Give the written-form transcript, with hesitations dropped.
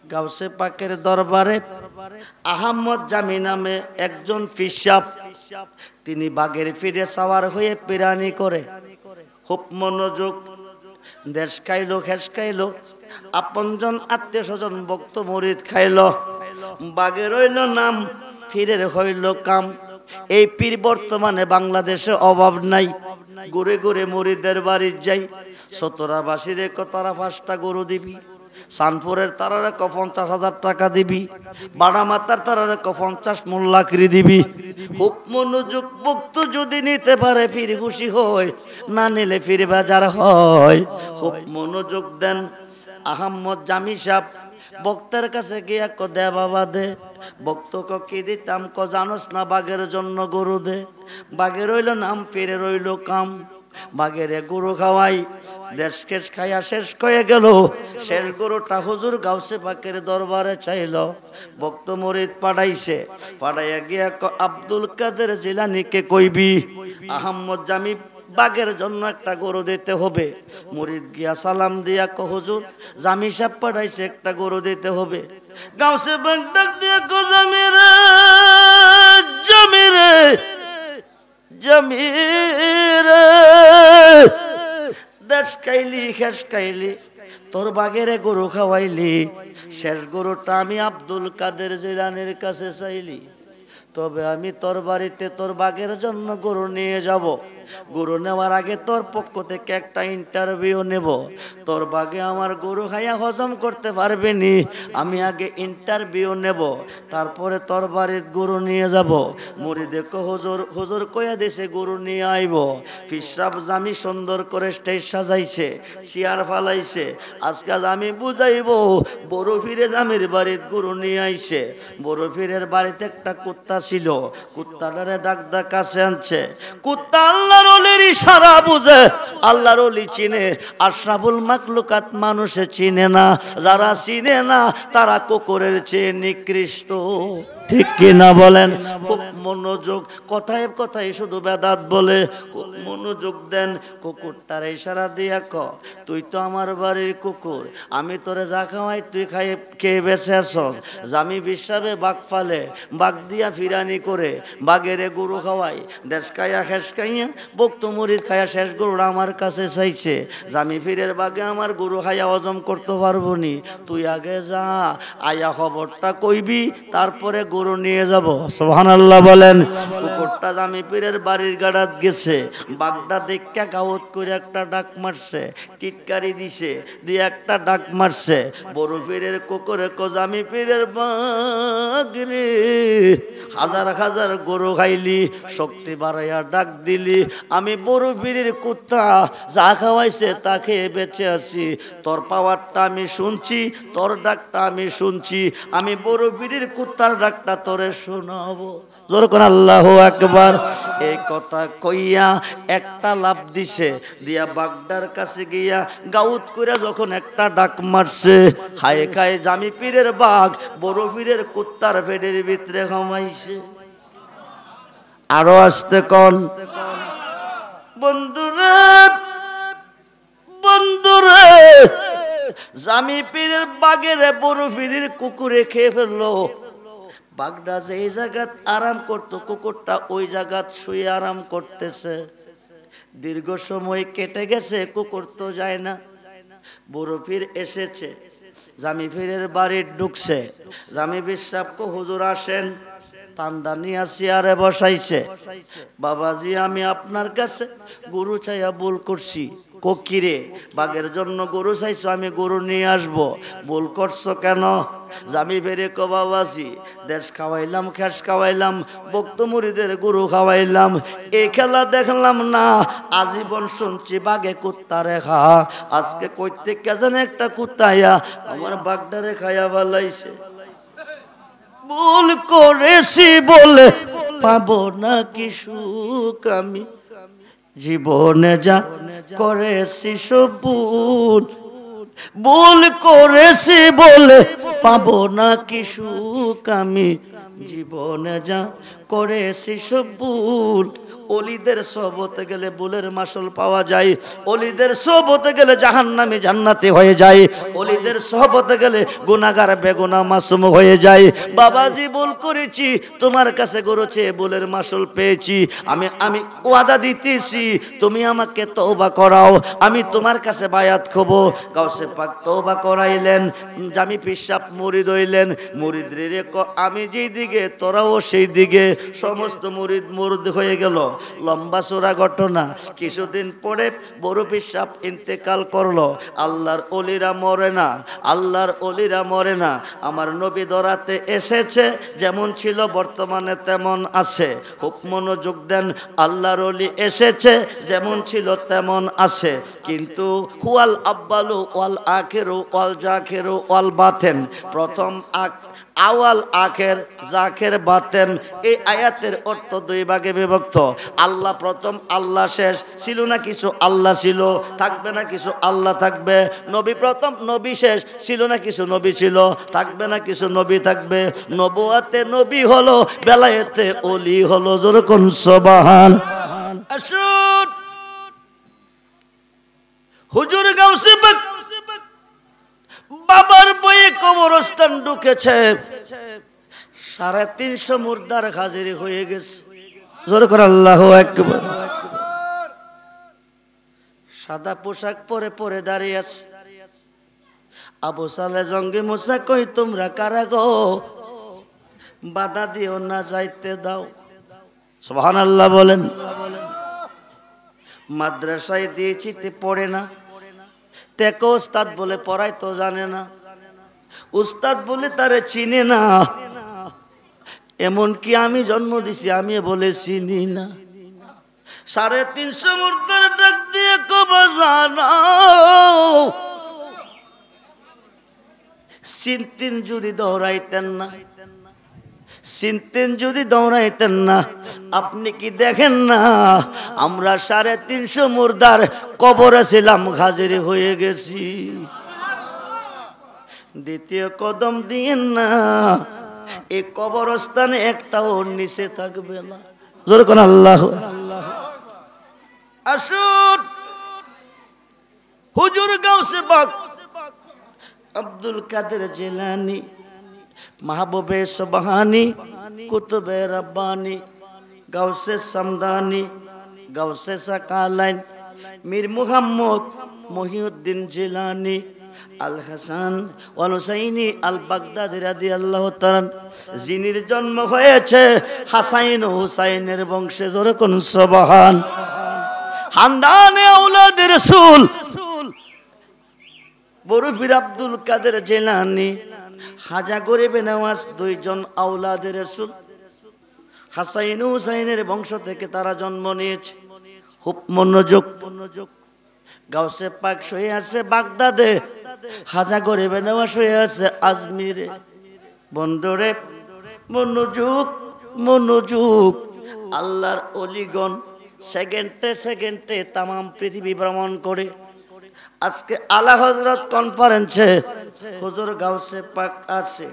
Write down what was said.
গাউসে পাকের দরবারে আহমদ জামি নামে একজন ফিসাব, তিনি বাগের ফিরে সাওয়ার হয়ে পিরানি করে। খুব মনোযোগ, দেশ খাইলো খেস খাইলো, আপনজন আত্মীয় স্বজন ভক্ত মুরিদ খাইল, বাগে রইল নাম, ফিরের হইল কাম। এই পীর বর্তমানে বাংলাদেশে অভাব নাই। ঘুরে ঘুরে মুরিদের বাড়ি যাই, সতরাবাসীরে তারা 5টা গরু দিবি, সানপুরের তারারে 50,000 টাকা দিবি, বাড়ামাতার তারারে 50 মন লাকড়ি দিবি। খুব মনোযোগ, ভক্ত যদি নিতে পারে ফির খুশি হয়, না নিলে ফির বাজার হয়। খুব মনোযোগ দেন। আহমদ জামি সাহেব ভক্তের কাছে গিয়া ক দে বাবা দে। ভক্ত ক কি দিতাম? ক জানোস না বাঘের জন্য গরু দে। বাঘে রইল নাম, ফিরে রইল কাম। বাঘেরে গরু খাওয়াই, দেশ খেস খাইয়া শেষ হয়ে গেল। শেষ গরুটা হুজুর গাউসে পাকের দরবারে চাইল। ভক্ত মুরিদ পাঠাইছে, পাঠাইয়া গিয়া ক আব্দুল কাদের জিলানীকে কইবি আহমদ জামি বাঘের জন্য একটা গরু দিতে হবে। মুরিদ গিয়া সালাম দিয়া ক হুজুর জামি সাহেব পাঠাইছে, একটা গরু দিতে হবে। গাউসে বাগ ডাক দিয়া ক জামিরে, জামিরে, জামিরে, দেশ খাইলি খেস খাইলি, তোর বাগেরে গরু খাওয়াইলি, শেষ গরুটা আমি আব্দুল কাদের জিলানীর কাছে চাইলি। তবে আমি তোর বাড়িতে তোর বাঘের জন্য গরু নিয়ে যাব। গরু নেওয়ার আগে তোর পক্ষ থেকে একটা ইন্টারভিউ নেব। তোর বাঘে আমার গরু খাইয়া হজম করতে পারবে নি, আমি আগে ইন্টারভিউ নেব, তারপরে তোর বাড়ির গরু নিয়ে যাব। মুরিদ কো হুজুর, হুজুর কইয়া দিছে গরু নিয়ে আইব। ফিসাব জামি সুন্দর করে স্টেজ সাজাইছে, চেয়ার ফালাইছে। আজকে আমি বুঝাইব বড় ফিরে জামির বাড়ির গরু নিয়ে আইছে। বড় ফিরের বাড়িতে একটা কুত্তা ছিল, কুত্তাটারে ডাক কাছে আনছে। কুত্তা আল্লাহর ওলির ইশারা বুঝে, আল্লাহর ওলি চিনে, আশরাফুল মাখলুকাত মানুষে চিনে না। যারা চিনে না তারা কুকুরের চেয়ে নিকৃষ্ট। ঠিক কিনা বলেন? খুব মনোযোগ, কথায় কথায় শুধু বেদাত বলে। খুব মনোযোগ দেন। কুকুরটার ইশারা দিয়া ক তুই তো আমার বাড়ির কুকুর, আমি তোরে যা খাওয়াই তুই খেয়ে বেঁচে আসস। জামি বিশ্বাবে বাঘ ফালে, বাঘ দিয়া ফিরানি করে, বাঘেরে গরু খাওয়াই, দেশ খাইয়া শেষ খাইয়া বক্ত মুরিদ খাইয়া শেষ গরুটা আমার কাছে চাইছে। জামি ফিরের বাঘে আমার গরু খাইয়া হজম করতে পারবো নি, তুই আগে যা, আয়া খবরটা কইবি, তারপরে গরু নিয়ে যাব। সুবহানাল্লাহ বলেন। কুকুরটা জামি পীরের বাড়ির গাড়াত গেছে, বাঘটা দেখা গাউত করে একটা ডাক মারছে, টিটকারি দিছে, দিয়ে একটা ডাক মারছে। বড় পীরের কুকুরে কো জামি পীরের বাঘ রে, হাজার হাজার গরু খাইলি, শক্তি বাড়াইয়া ডাক দিলি, আমি বড় পীরের কুত্তা যা খাওয়াইছে তা খেয়ে বেঁচে আছি। তোর পাওয়ারটা আমি শুনছি, তোর ডাকটা আমি শুনছি, আমি বড় পীরের কুত্তার ডাকটা তোরে শোনাবো। জোর করে আল্লাহু আকবার। এই কথা কইয়া একটা লাফ দিছে, দিয়া বাগদার কাছে গিয়া গাউত কইরা যখন একটা ডাক মারছে, হায় খায় জামি পীরের বাঘ বড় পীরের কুত্তার পেটের ভিতরে ঘুমাইছে। আরো আসতে কোন বন্ধুরে, বন্ধুরে, জামি পীরের বাঘের বড় পীরের কুকুরে খেয়ে ফেললো। বাঘটা যে এই জায়গাত আরাম করতো, কুকুরটা ওই জায়গাত শুয়ে আরাম করতেছে। দীর্ঘ সময় কেটে গেছে, কুকুর তো যায় না। বড় পীর এসেছে, জামি পীরের বাড়ি ঢুকছে। জামি বিশ্বাস কো হুজুর আসেন। টান্দানিয়া চেয়ারে বসাইছে। বাবাজি আমি আপনার কাছে গরু চাইয়া ভুল করছি। কিরে বাঘের জন্য গরু চাইছো, আমি গরু নিয়ে আসবো, ভুল করছো কেন? জামি ফেরে কো বাবাজি দেশ খাওয়াইলাম, খেস খাওয়াইলাম, ভক্ত মুরিদের গরু খাওয়াইলাম, এই খেলা দেখলাম না, আজীবন শুনছি বাঘে কুত্তা রেখা, আজকে কইতে কে জানে একটা কুত্তাইয়া আমার বাঘটারে খাইয়া ভালাইছে। ভুল করেছি বলে পাবো না কি সুখ, আমি জীবনে যা করেছি সব ভুল, ভুল করেছি বলে পাবো না কি সুখ, আমি জীবনে যা করেছি সব ভুল। অলিদের সোহবতে গেলে বুলের মাসল পাওয়া যায়, অলিদের সোহবতে গেলে জাহান্নামী জান্নাতি হয়ে যায়, অলিদের সোহবতে গেলে গুনাহগার বেগুনাহ মাসুম হয়ে যায়। বাবাজি ভুল করেছি, তোমার কাছে গরু চেয়ে বুলের মাসল পেয়েছি, আমি ওয়াদা দিতেছি তুমি আমাকে তওবা করাও, আমি তোমার কাছে বায়াত খব। গাউসে পাক তওবা করাইলেন, জামি পিসাব মুরিদ হইলেন। মুরিদ রে আমি যেই দিকে তোরাও সেই দিকে, সমস্ত মুরিদ মুরিদ হয়ে গেল। লম্বা চূড়া ঘটনা। কিছুদিন পরে বড় পিসাব ইন্তেকাল করলো। আল্লাহর ওলিরা মরে না, আল্লাহর ওলিরা মরে না। আমার নবী দরাতে এসেছে, যেমন ছিল বর্তমানে তেমন আছে। খুব মনোযোগ দেন, আল্লাহর ওলি এসেছে, যেমন ছিল তেমন আছে। কিন্তু হুয়াল আব্বালু ওয়াল আখিরু ওয়াল জাখিরু ওয়াল বাতেন, প্রথম আওয়াল আখের জাখের বাতেন, এই আয়াতের অর্থ দুই ভাগে বিভক্ত। আল্লাহ প্রথম, আল্লাহ শেষ। ছিল না কিছু, আল্লাহ ছিল, থাকবে না কিছু, আল্লাহ থাকবে। নবী প্রথম, নবী শেষ। ছিল না কিছু, নবী ছিল, থাকবে না কিছু, নবী থাকবে। নবুয়াতে নবী হলো, বেলায়েতে ওলি হলো। জোরে কোন সুবহান। আসুন হুজুর গাউসে পাক বাবার বইয়ে কবরস্থান ঢুকেছে, 350 মুর্দার হাজিরি হয়ে গেছে। জোরে করে আল্লাহু আকবার। সাদা পোশাক পরে পরে দাঁড়িয়ে আছে। আবু সালে জঙ্গি মুসা কই তোমরা কারা গো, বাধা দিও না, যাইতে দাও। সুবহানাল্লাহ বলেন। মাদ্রাসায় দিয়েছি তে পড়ে না, তেকে উস্তাদ বলে পড়াই তো জানে না, উস্তাদ বলে তারে চিনে না। এমনকি আমি জন্ম দিছি, আমি বলে চিনি না। 350 মুর্দার ডাক দিয়ে কবা জানাও, চিনতেন যদি দৌড়াইতেন না, চিনতেন যদি দৌড়াইতেন না। আপনি কি দেখেন না আমরা 350 মুর্দার কবরে ছিলাম, হাজিরি হয়ে গেছি। দ্বিতীয় কদম দিয়েন না, এই কবরস্থানে একটাও নিচে থাকবে না। জোরে কোন আল্লাহ। আসুন হুজুর গাউসে পাক আব্দুল কাদের জিলানী, মাহবুবে সুবহানী, কুতুবে রব্বানী, গাউসে সামদানি, গাউসে সাকালাইন, মীর মুহাম্মদ মহিউদ্দিন জিলানী, আল হাসান ওয়াল হুসাইনি আল বাগদাদি রাদিয়াল্লাহু তাআলা, যিনির জন্ম হয়েছে হাসাইন ও হুসাইনের বংশে। জোরে কোন সুবহান। খানদানে আওলাদ রাসূল বড় পীর আব্দুল কাদের জিলানী, হাজা গরিবে নওয়াজ, দুইজন আওলাদের রাসূল। হাসাইন হুসাইনের বংশ থেকে তারা জন্ম নিয়েছে। খুব মনোযোগ। গাউসে পাক শুয়ে আছে বাগদাদে, হাজা গরিবে নওয়াজ শুয়ে আছে আজমিরে। বন্ধুরে মনোযোগ, মনোযোগ। আল্লাহর ওলিগণ সেকেন্ডে সেকেন্ডে তাম পৃথিবী ভ্রমণ করে। আজকে আলা হযরত কনফারেন্সে হুজুর গাউসে পাক আছে।